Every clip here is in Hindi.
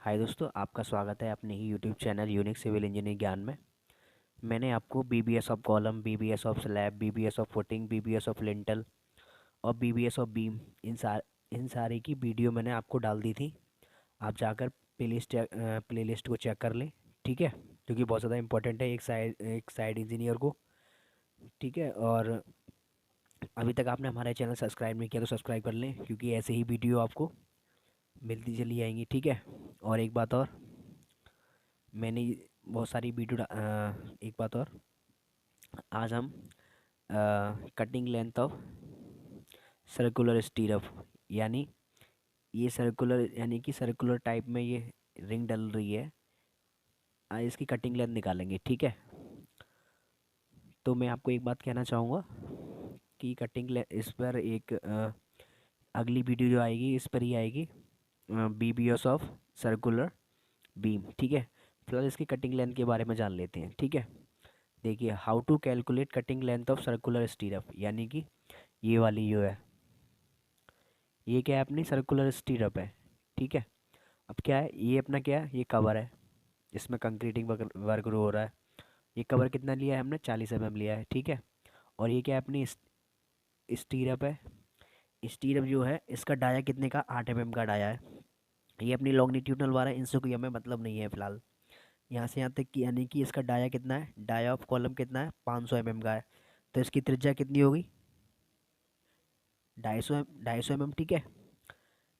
हाय दोस्तों, आपका स्वागत है अपने ही YouTube channel unique civil engineering ज्ञान में। मैंने आपको BBS of column, BBS of slab, BBS of footing, BBS of lintel और बीबीएस ऑफ बीम इन सारी की वीडियो मैंने आपको डाल दी थी। आप जाकर प्लेलिस्ट को चेक कर लें, ठीक है, क्योंकि बहुत ज़्यादा इंपॉर्टेंट है एक साइड इंजीनियर को। ठीक है, और अभी तक आपने हमारा चैनल सब्सक्राइब नहीं किया तो सब्सक्राइब कर लें, क्योंकि ऐसे ही वीडियो आपको मिलती चली जाएंगी। ठीक है, और एक बात और, मैंने बहुत सारी एक बात और, आज हम cutting length of circular stirrup, यानी ये सर्कुलर यानी कि सर्कुलर टाइप में ये रिंग डल रही है, इसकी कटिंग लेंथ निकालेंगे। ठीक है, तो मैं आपको एक बात कहना चाहूँगा कि कटिंग ले इस पर एक अगली वीडियो जो आएगी इस पर ही आएगी, बीबीएस ऑफ सर्कुलर बीम। ठीक है, फिलहाल इसकी कटिंग लेंथ के बारे में जान लेते हैं। ठीक है, देखिए, how to calculate cutting length of circular stirrup, यानी कि ये वाली जो है, ये क्या है, अपनी सर्कुलर स्टीरअप है। ठीक है, अब क्या है, ये अपना क्या है, ये कवर है, इसमें कंक्रीटिंग वर्क हो रहा है। ये कवर कितना लिया है हमने, 40 mm लिया है। ठीक है, और ये क्या है, अपनी स्टीरअप है। स्टीरअप जो है इसका डाया कितने का, 8 mm का डाया है। ये अपनी लॉन्गिट्यूडनल वाला है, इनसे कोई हमें मतलब नहीं है फिलहाल। यहाँ से यहाँ तक कि यानी कि इसका डाया कितना है, डाया ऑफ कॉलम कितना है, 500 mm का है। तो इसकी त्रिज्या कितनी होगी, 250 mm। ठीक है,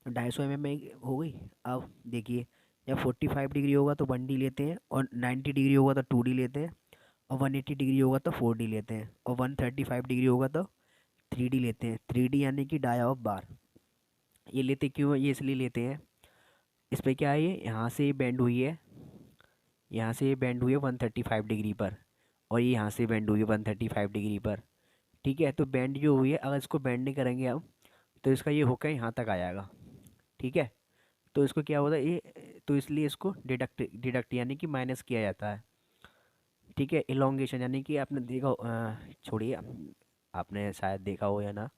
तो 250 mm में हो गई। अब देखिए, जब 45 डिग्री होगा तो 1D लेते हैं, और 90 डिग्री होगा तो 2D लेते हैं, और 180 डिग्री होगा तो 4D लेते हैं, और 135 डिग्री होगा तो 3D लेते हैं। 3D यानी कि डाया ऑफ बार। ये लेते क्यों हैं? ये इसलिए लेते हैं, इस पर क्या है, ये यहाँ से बेंड हुई है, यहाँ से ये बेंड हुई है 135 डिग्री पर, और ये यहाँ से बेंड हुई है 135 डिग्री पर। ठीक है, तो बेंड जो हुई है, अगर इसको बेंड नहीं करेंगे हम तो इसका ये होकर यहाँ तक आ जाएगा। ठीक है, तो इसको क्या होता है, ये तो इसलिए इसको डिडक्ट डिडक्ट यानी कि माइनस किया जाता है। ठीक है, इलोंगेशन यानी कि आपने देखा छोड़िए, आपने शायद देखा हो या ना,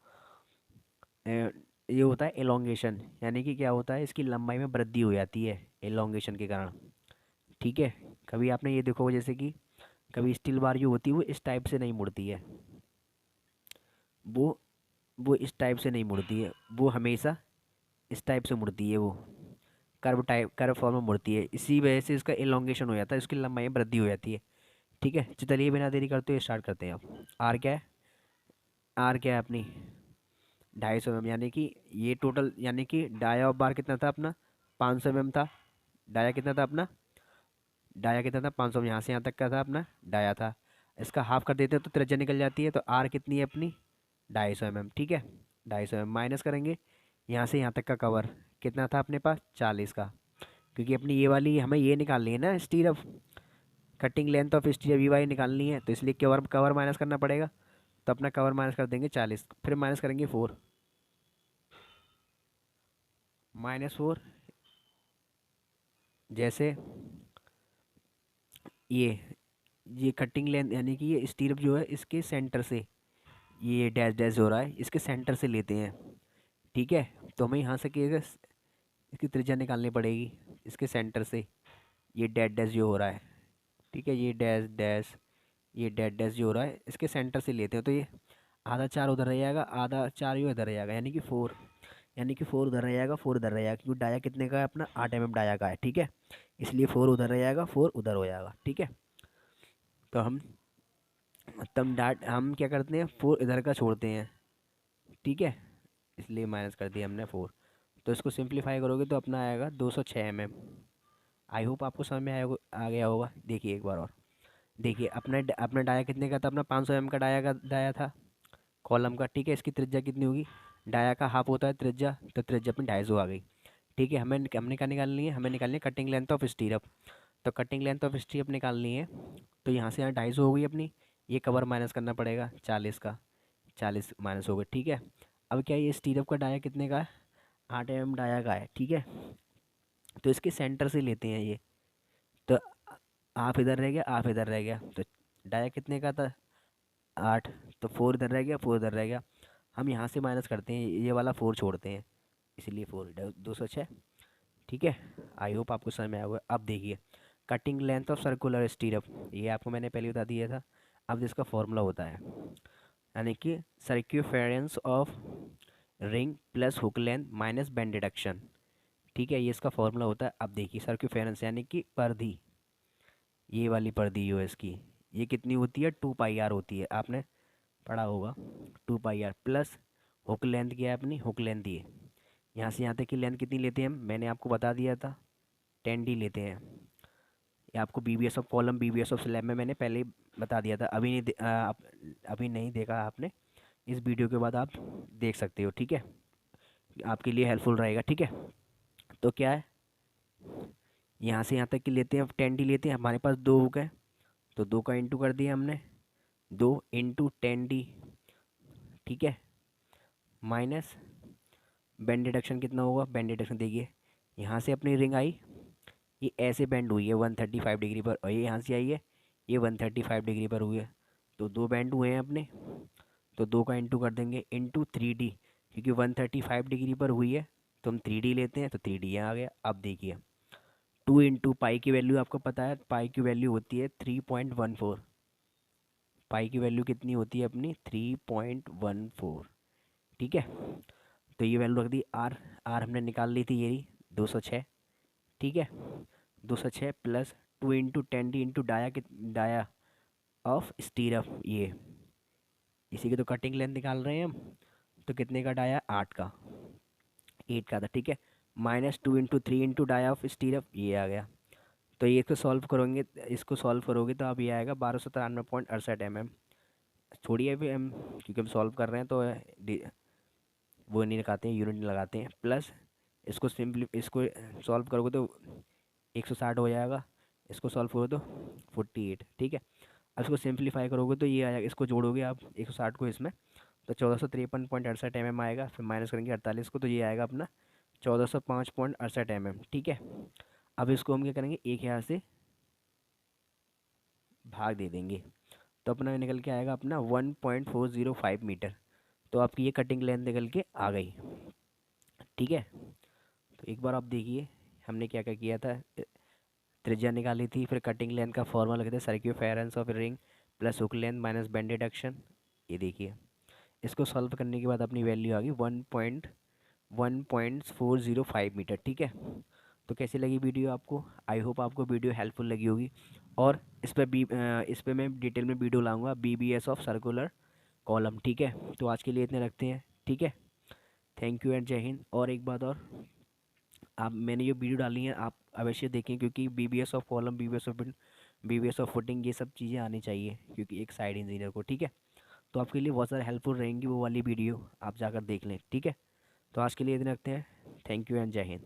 ये होता है इलोंगेशन, यानी कि क्या होता है, इसकी लंबाई में वृद्धि हो जाती है इलोंगेशन के कारण। ठीक है, कभी आपने ये देखा हो, जैसे कि कभी स्टील बार जो होती है वो इस टाइप से नहीं मुड़ती है, वो वो इस टाइप से नहीं मुड़ती है, वो हमेशा इस टाइप से मुड़ती है, वो कर्व फॉर्म में मुड़ती है। इसी वजह से इसका एलोंगेशन हो जाता है, इसकी लंबाई में वृद्धि हो जाती है। ठीक है, तो चलिए बिना देरी करते हुए स्टार्ट करते हैं अब। आर क्या है, आर क्या है अपनी 250 mm, यानी कि ये टोटल, यानी कि डाया ऑफ बार कितना था अपना, 500 mm था। डाया कितना था अपना, डाया कितना था, 500 यहाँ से यहाँ तक का था अपना डाया था। इसका हाफ कर देते हैं तो त्रिज्या निकल जाती है, तो आर कितनी है अपनी, 250 mm। ठीक है, 250 mm माइनस करेंगे यहाँ से यहाँ तक का कवर, कितना था अपने पास, 40 का, क्योंकि अपनी ये वाली हमें ये निकालनी है ना, स्टीरअप कटिंग लेंथ ऑफ स्टीरअप ये वाली निकालनी है, तो इसलिए कवर कवर माइनस करना पड़ेगा। तो अपना कवर माइनस कर देंगे 40, फिर माइनस करेंगे 4, -4। जैसे ये ये कटिंग लेंथ यानी कि ये स्टीरअप जो है इसके सेंटर से, ये डैश डैश हो रहा है, इसके सेंटर से लेते हैं। ठीक है, तो हमें यहाँ से इसकी त्रिज्या निकालनी पड़ेगी इसके सेंटर से, ये डैश डैश जो हो रहा है। ठीक है, ये डैश डैश, ये डैश डैश जो हो रहा है इसके सेंटर से लेते हैं, तो ये आधा 4 उधर रह जाएगा, आधा 4 ये इधर रह जाएगा, यानी कि 4, यानी कि 4 उधर रह जाएगा, 4 उधर रह जाएगा, क्योंकि डाया कितने का है अपना, 8 mm डाया का है। ठीक है, इसलिए 4 उधर रह जाएगा, 4 उधर हो जाएगा। ठीक है, तो हम क्या करते हैं, 4 इधर का छोड़ते हैं। ठीक है, इसलिए माइनस कर दिया हमने 4। तो इसको सिंप्लीफाई करोगे तो अपना आएगा 206 mm। आई होप आपको समझ में आ गया होगा। देखिए एक बार और, देखिए अपना डाया कितने का था अपना, 500 mm का डाया था कॉलम का। ठीक है, इसकी त्रिज्या कितनी होगी, डाया का हाफ होता है त्रिज्या, तो त्रिज्या अपनी 250 आ गई। ठीक है, हमने क्या निकालनी है, हमें निकालनी है कटिंग लेंथ ऑफ स्टीरअप। तो कटिंग लेंथ ऑफ स्टीरअप निकालनी है, तो यहाँ से यहाँ 250 हो गई अपनी, ये कवर माइनस करना पड़ेगा 40 का, 40 माइनस हो गए। ठीक है, अब क्या है, ये स्टीरअप का डाया कितने का है, 8 mm डाया का है। ठीक है, तो इसके सेंटर से लेते हैं ये, तो हाफ इधर रह गया, हाफ इधर रह गया, तो डाया कितने का था, 8, तो 4 इधर रह गया, 4 इधर रह गया। हम यहाँ से माइनस करते हैं, ये वाला 4 छोड़ते हैं, इसलिए 4, 206। ठीक है, आई होप आपको समझ में आया होगा। अब देखिए, कटिंग लेंथ ऑफ सर्कुलर स्टीरअप, ये आपको मैंने पहले बता दिया था। अब इसका फॉर्मूला होता है, यानी कि circumference of ring plus hook length minus bend reduction. ठीक है, ये इसका फॉर्मूला होता है। अब देखिए, सर्क्यूफेरेंस यानी कि परिधि, ये वाली परिधि जो है इसकी, ये कितनी होती है, 2 पाई आर होती है, आपने पढ़ा होगा। 2 पाई आर प्लस हुक लेंथ, क्या है अपनी हुक लेंथ, ये यहाँ से यहाँ तक की लेंथ कितनी लेते हैं हम, मैंने आपको बता दिया था, 10D लेते हैं। ये आपको BBS of column BBS of slab में मैंने पहले ही बता दिया था, अभी नहीं देखा आपने, इस वीडियो के बाद आप देख सकते हो। ठीक है, आपके लिए हेल्पफुल रहेगा। ठीक है, तो क्या है, यहाँ से यहाँ तक की लेते हैं, 10D लेते हैं, हमारे पास दो हुक है, तो दो का इंटू कर दिया हमने, 2 × 10D। ठीक है, माइनस बेंड डिडक्शन कितना होगा, बेंड डिडक्शन देखिए, यहाँ से अपनी रिंग आई, ये ऐसे बेंड हुई है 135 डिग्री पर, और ये यहाँ से आई है, ये 135 डिग्री पर हुई है, तो दो बेंड हुए हैं अपने, तो दो का इंटू कर देंगे, इंटू 3D, क्योंकि 135 डिग्री पर हुई है, तो हम 3D लेते हैं, तो 3D यहाँ आ गया। अब देखिए, 2 × पाई की वैल्यू आपको पता है, पाई की वैल्यू होती है 3.14, पाई की वैल्यू कितनी होती है अपनी, 3.14। ठीक है, तो ये वैल्यू रख दी, आर आर हमने निकाल ली थी, ये रही 206। ठीक है, 206 plus 2 × 10D into dia of stirrup, ये इसी की तो कटिंग लेंथ निकाल रहे हैं हम, तो कितने का डाया, 8 का, 8 का था। ठीक है, minus 2 × 3 into dia of stirrup, ये आ गया। तो ये इसको सॉल्व करोगे, इसको सॉल्व करोगे तो अब ये आएगा 1293.68 mm। छोड़िए अभी हम, क्योंकि हम सॉल्व कर रहे हैं तो वो नहीं लगाते हैं, यूनिट नहीं लगाते हैं, प्लस इसको सॉल्व करोगे तो 160 हो जाएगा, इसको सॉल्व करो तो 48। ठीक है, अब इसको सिंप्लीफाई करोगे तो ये आएगा, इसको जोड़ोगे आप 160 को इसमें, तो 1453.68 mm आएगा, फिर माइनस करेंगे 48 को, तो ये आएगा अपना 1405.68 mm। ठीक है, अब इसको हम क्या करेंगे, एक यहाँ से भाग दे देंगे, तो अपना निकल के आएगा अपना 1.405 मीटर। तो आपकी ये कटिंग लेंथ निकल के आ गई। ठीक है, तो एक बार आप देखिए हमने क्या क्या किया था, त्रिज्या निकाली थी, फिर कटिंग लेंथ का फॉर्मूला लिखते हैं, circumference of ring plus hook length minus bend reduction. ये देखिए, इसको सॉल्व करने के बाद अपनी वैल्यू आ गई 1.1405 मीटर। ठीक है, तो कैसी लगी वीडियो आपको, आई होप आपको वीडियो हेल्पफुल लगी होगी, और इस पर मैं डिटेल में वीडियो लाऊंगा, BBS ऑफ सर्कुलर कॉलम। ठीक है, तो आज के लिए इतने रखते हैं। ठीक है, थैंक यू एंड जय हिंद। और एक बात और, आप मैंने ये वीडियो डाली है, आप अवश्य देखें, क्योंकि BBS of column BBS of footing, ये सब चीज़ें आनी चाहिए, क्योंकि एक साइड इंजीनियर को। ठीक है, तो आपके लिए बहुत सारे हेल्पफुल रहेंगी वो वाली वीडियो, आप जाकर देख लें। ठीक है, तो आज के लिए इतने रखते हैं, थैंक यू एंड जय हिंद।